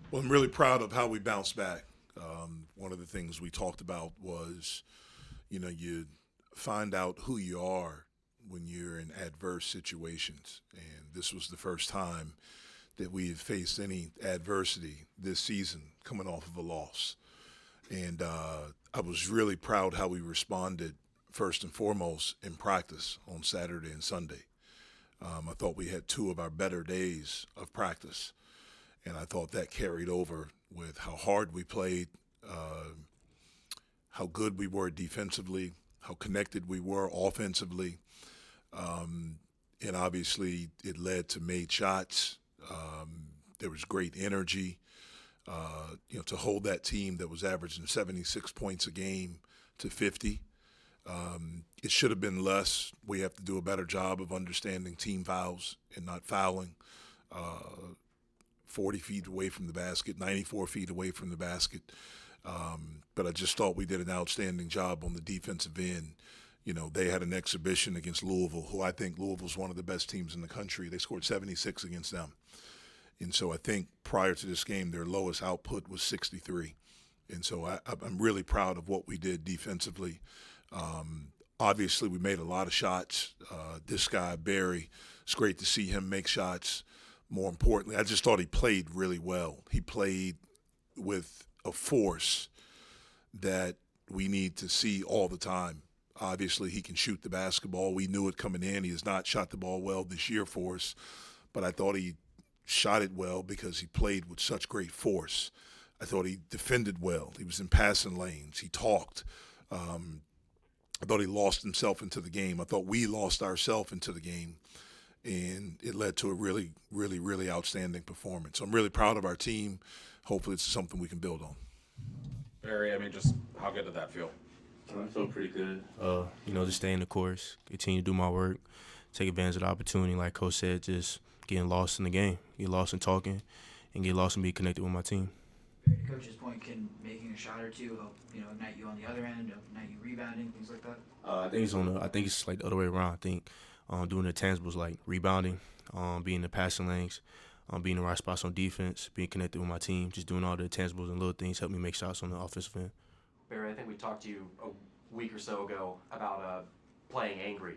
Well, I'm really proud of how we bounced back. One of the things we talked about was, you find out who you are when you're in adverse situations. And this was the first time that we had faced any adversity this season coming off of a loss. And I was really proud how we responded first and foremost in practice on Saturday and Sunday. I thought we had two of our better days of practice, and I thought that carried over with how hard we played, uh, how good we were defensively, how connected we were offensively, and obviously it led to made shots. There was great energy. To hold that team that was averaging 76 points a game to 50. It should have been less. We have to do a better job of understanding team fouls and not fouling. 40 feet away from the basket, 94 feet away from the basket. But I just thought we did an outstanding job on the defensive end. They had an exhibition against Louisville, who I think Louisville's one of the best teams in the country. They scored 76 against them. And so I think prior to this game, their lowest output was 63. And so I'm really proud of what we did defensively. Obviously, we made a lot of shots. This guy, Barry, it's great to see him make shots. More importantly, I just thought he played really well. He played with a force that we need to see all the time. Obviously, he can shoot the basketball. We knew it coming in. He has not shot the ball well this year for us, but I thought he shot it well because he played with such great force. I thought he defended well. He was in passing lanes. He talked. I thought he lost himself into the game. I thought we lost ourselves into the game, and it led to a really, really, really outstanding performance. So I'm really proud of our team. Hopefully it's something we can build on. Barry, I mean, just how good did that feel? I felt pretty good. Just stay in the course, continue to do my work, take advantage of the opportunity. Like Coach said, just getting lost in the game, get lost in talking, and get lost and be connected with my team. To Coach's point, can making a shot or two help, ignite you on the other end, ignite you rebounding, things like that? I think it's like the other way around. I think doing the tangibles like rebounding, being in the passing lanes, being in the right spots on defense, being connected with my team, just doing all the tangibles and little things help me make shots on the offensive end. Barry, I think we talked to you a week or so ago about playing angry.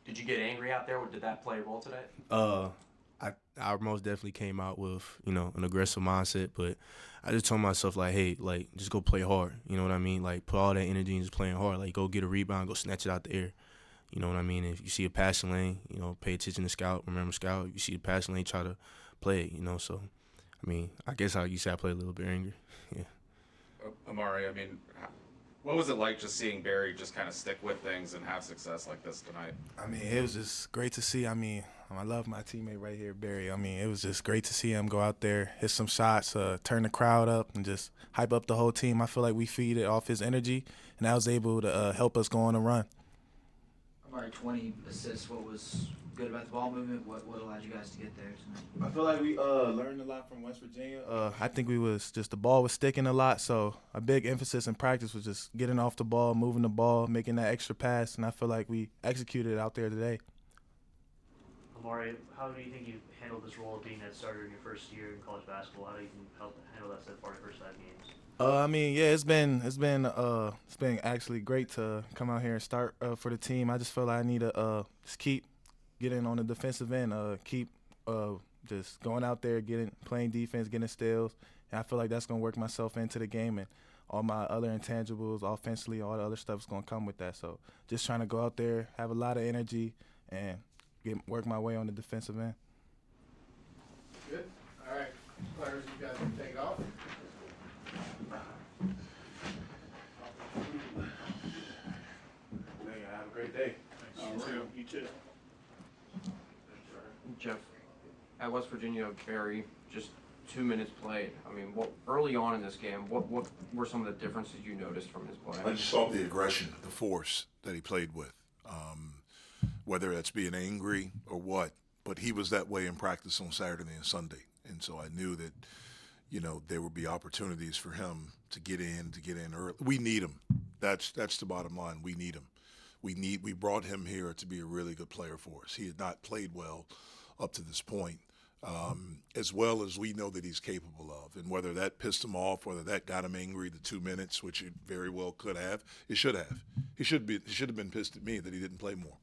Did you get angry out there? Or did that play a role today? I most definitely came out with an aggressive mindset, but I just told myself like, hey, like just go play hard. You know what I mean? Like put all that energy into playing hard. Like go get a rebound, go snatch it out the air. You know what I mean? If you see a passing lane, pay attention to scout. Remember scout. If you see the passing lane, try to play it. So, I mean, I guess how you say I play a little bit angry. Yeah. Amari, I mean, what was it like just seeing Barry just kind of stick with things and have success like this tonight? I mean, it was just great to see. I mean, I love my teammate right here, Barry. I mean, it was just great to see him go out there, hit some shots, turn the crowd up, and just hype up the whole team. I feel like we feed it off his energy, and that was able to help us go on a run. Amari, 20 assists. What was good about the ball movement? What allowed you guys to get there tonight? I feel like we learned a lot from West Virginia. I think the ball was sticking a lot, so a big emphasis in practice was just getting off the ball, moving the ball, making that extra pass, and I feel like we executed it out there today. Amari, how do you think you handled this role of being that starter in your first year in college basketball? How do you help handle that so far in the first 5 games? I mean, yeah, it's been actually great to come out here and start for the team. I just feel like I need to just keep getting on the defensive end, keep just going out there, playing defense, getting steals. And I feel like that's gonna work myself into the game, and all my other intangibles, offensively, all the other stuff is gonna come with that. So just trying to go out there, have a lot of energy, and work my way on the defensive end. Good. All right, players, you guys can take it off. Have a great day. You too. Jeff, at West Virginia, Barry, just 2 minutes played. I mean, early on in this game, what were some of the differences you noticed from his play? I just saw the aggression, the force that he played with, whether that's being angry or what. But he was that way in practice on Saturday and Sunday. And so I knew that, there would be opportunities for him to get in early. We need him. That's the bottom line. We need him. We brought him here to be a really good player for us. He had not played well up to this point. as well as we know that he's capable of. And whether that pissed him off, whether that got him angry the 2 minutes, which it very well could have, it should have. He should have been pissed at me that he didn't play more.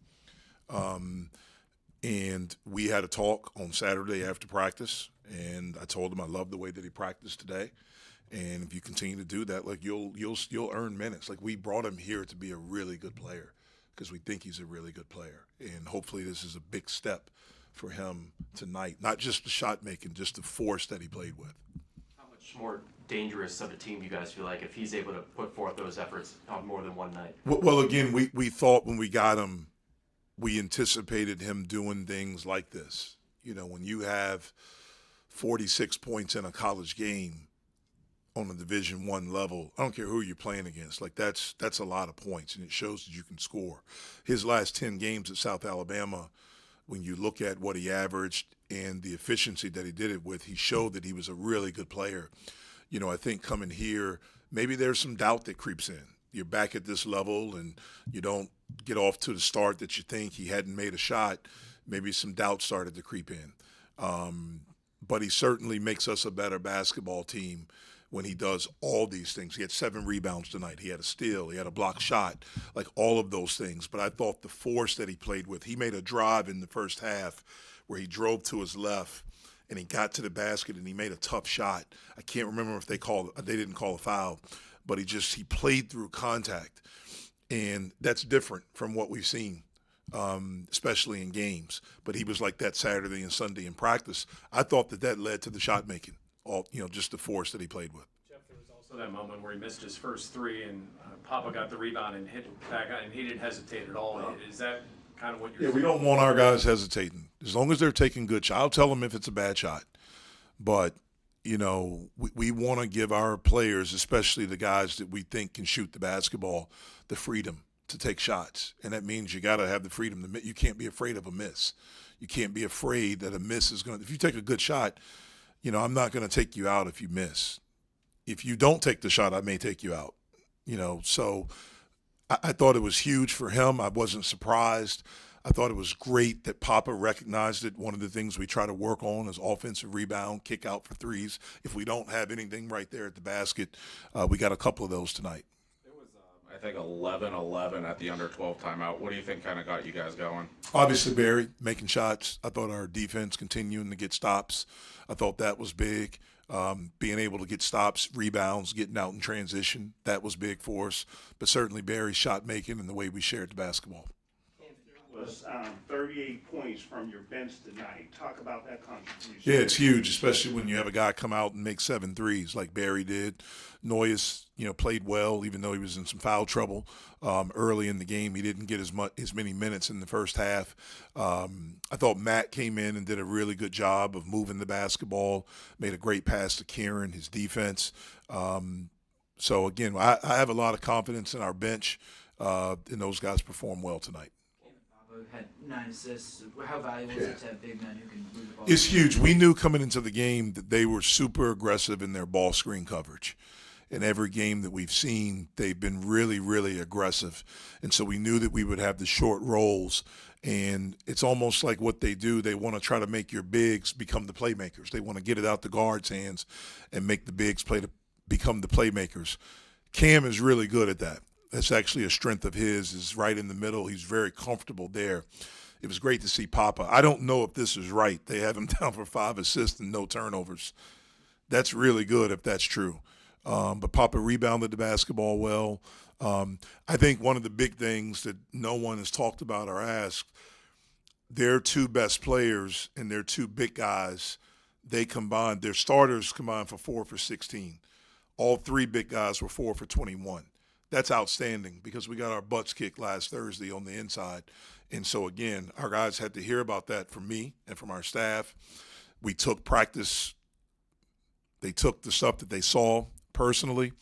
And we had a talk on Saturday after practice, and I told him I love the way that he practiced today. And if you continue to do that, like you'll earn minutes. Like we brought him here to be a really good player because we think he's a really good player. And hopefully this is a big step for him tonight. Not just the shot making, just the force that he played with. How much more dangerous of a team do you guys feel like if he's able to put forth those efforts on more than one night? Well, again, we thought when we got him, we anticipated him doing things like this. You know, when you have 46 points in a college game on a Division I level, I don't care who you're playing against. Like that's a lot of points, and it shows that you can score. His last 10 games at South Alabama, when you look at what he averaged and the efficiency that he did it with, he showed that he was a really good player. You know, I think coming here, maybe there's some doubt that creeps in. You're back at this level and you don't get off to the start that you think. He hadn't made a shot. Maybe some doubt started to creep in. But he certainly makes us a better basketball team when he does all these things. He had 7 rebounds tonight. He had a steal. He had a block shot, like all of those things. But I thought the force that he played with, he made a drive in the first half where he drove to his left and he got to the basket and he made a tough shot. I can't remember if they didn't call a foul, but he played through contact. And that's different from what we've seen, especially in games. But he was like that Saturday and Sunday in practice. I thought that led to the shot making, just the force that he played with. Jeff, there was also that moment where he missed his first 3 and Papa got the rebound and hit back out, and he didn't hesitate at all. Is that kind of what you're saying? We don't want our guys hesitating. As long as they're taking good shots, I'll tell them if it's a bad shot. But we want to give our players, especially the guys that we think can shoot the basketball, the freedom to take shots. And that means you got to have the freedom. You can't be afraid of a miss. You can't be afraid that a miss is going to – if you take a good shot, I'm not going to take you out if you miss. If you don't take the shot, I may take you out. So I thought it was huge for him. I wasn't surprised. I thought it was great that Papa recognized it. One of the things we try to work on is offensive rebound, kick out for threes. If we don't have anything right there at the basket, we got a couple of those tonight. It was, I think, 11-11 at the under-12 timeout. What do you think kind of got you guys going? Obviously, Barry making shots. I thought our defense continuing to get stops. I thought that was big. Being able to get stops, rebounds, getting out in transition, that was big for us. But certainly Barry's shot making and the way we shared the basketball. Was 38 points from your bench tonight. Talk about that contribution. Yeah, it's huge, especially when you have a guy come out and make 7 threes like Barry did. Noyes, played well, even though he was in some foul trouble early in the game. He didn't get as many minutes in the first half. I thought Matt came in and did a really good job of moving the basketball, made a great pass to Kieran, his defense. So, again, I have a lot of confidence in our bench, and those guys performed well tonight. Had 9 assists. How valuable is it to have big men who can move the ball? It's huge. We knew coming into the game that they were super aggressive in their ball screen coverage. In every game that we've seen, they've been really, really aggressive. And so we knew that we would have the short rolls. And it's almost like what they do. They want to try to make your bigs become the playmakers. They want to get it out the guards' hands and make the bigs become the playmakers. Cam is really good at that. That's actually a strength of his, is right in the middle. He's very comfortable there. It was great to see Papa. I don't know if this is right. They have him down for 5 assists and no turnovers. That's really good if that's true. But Papa rebounded the basketball well. I think one of the big things that no one has talked about or asked, their 2 best players and their 2 big guys, their starters combined for 4 for 16. All 3 big guys were 4 for 21. That's outstanding because we got our butts kicked last Thursday on the inside. And so, again, our guys had to hear about that from me and from our staff. We took practice. They took the stuff that they saw personally,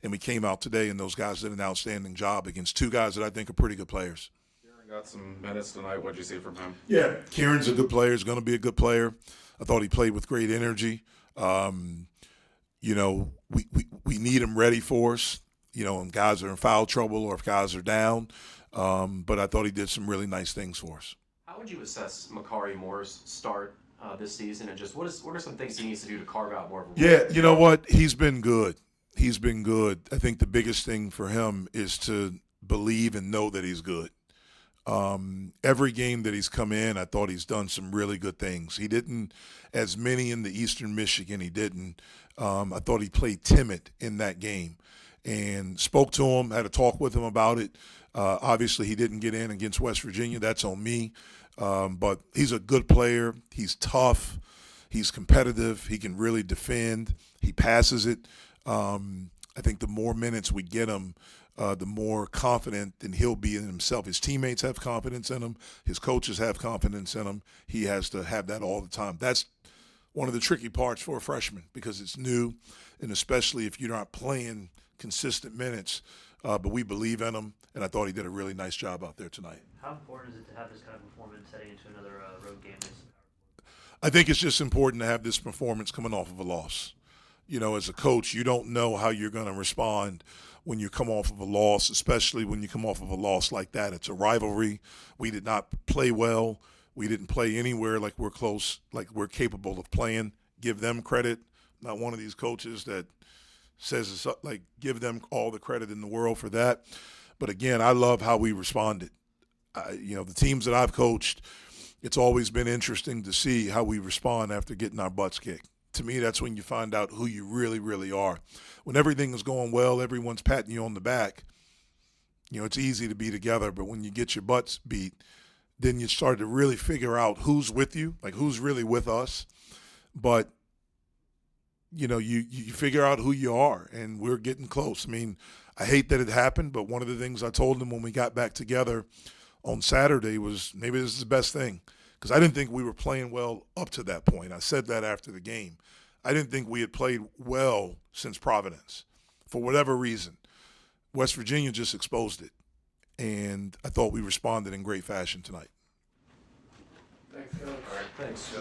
and we came out today, and those guys did an outstanding job against 2 guys that I think are pretty good players. Kieran got some minutes tonight. What did you see from him? Yeah, Kieran's a good player. He's going to be a good player. I thought he played with great energy. We need him ready for us. And guys are in foul trouble or if guys are down. But I thought he did some really nice things for us. How would you assess Makari Moore's start this season, and just what are some things he needs to do to carve out more of a Yeah, you know what? He's been good. He's been good. I think the biggest thing for him is to believe and know that he's good. Every game that he's come in, I thought he's done some really good things. He didn't, as many in the Eastern Michigan, he didn't. I thought he played timid in that game and spoke to him, had a talk with him about it. Obviously, he didn't get in against West Virginia. That's on me. But he's a good player. He's tough. He's competitive. He can really defend. He passes it. I think the more minutes we get him, the more confident and he'll be in himself. His teammates have confidence in him. His coaches have confidence in him. He has to have that all the time. That's one of the tricky parts for a freshman because it's new, and especially if you're not playing consistent minutes. But we believe in him, and I thought he did a really nice job out there tonight. How important is it to have this kind of performance heading into another road game? I think it's just important to have this performance coming off of a loss. You know, as a coach, you don't know how you're going to respond when you come off of a loss, especially when you come off of a loss like that. It's a rivalry. We did not play well. We didn't play anywhere like we're close, like we're capable of playing. Give them credit. Not one of these coaches that says it's like give them all the credit in the world for that. But again, I love how we responded. The teams that I've coached, it's always been interesting to see how we respond after getting our butts kicked. To me, that's when you find out who you really, really are. When everything is going well, everyone's patting you on the back. It's easy to be together, but when you get your butts beat, then you start to really figure out who's with you, like who's really with us. But, you figure out who you are, and we're getting close. I mean, I hate that it happened, but one of the things I told them when we got back together on Saturday was maybe this is the best thing. Because I didn't think we were playing well up to that point. I said that after the game. I didn't think we had played well since Providence for whatever reason. West Virginia just exposed it, and I thought we responded in great fashion tonight. Thanks, Coach. All right, thanks.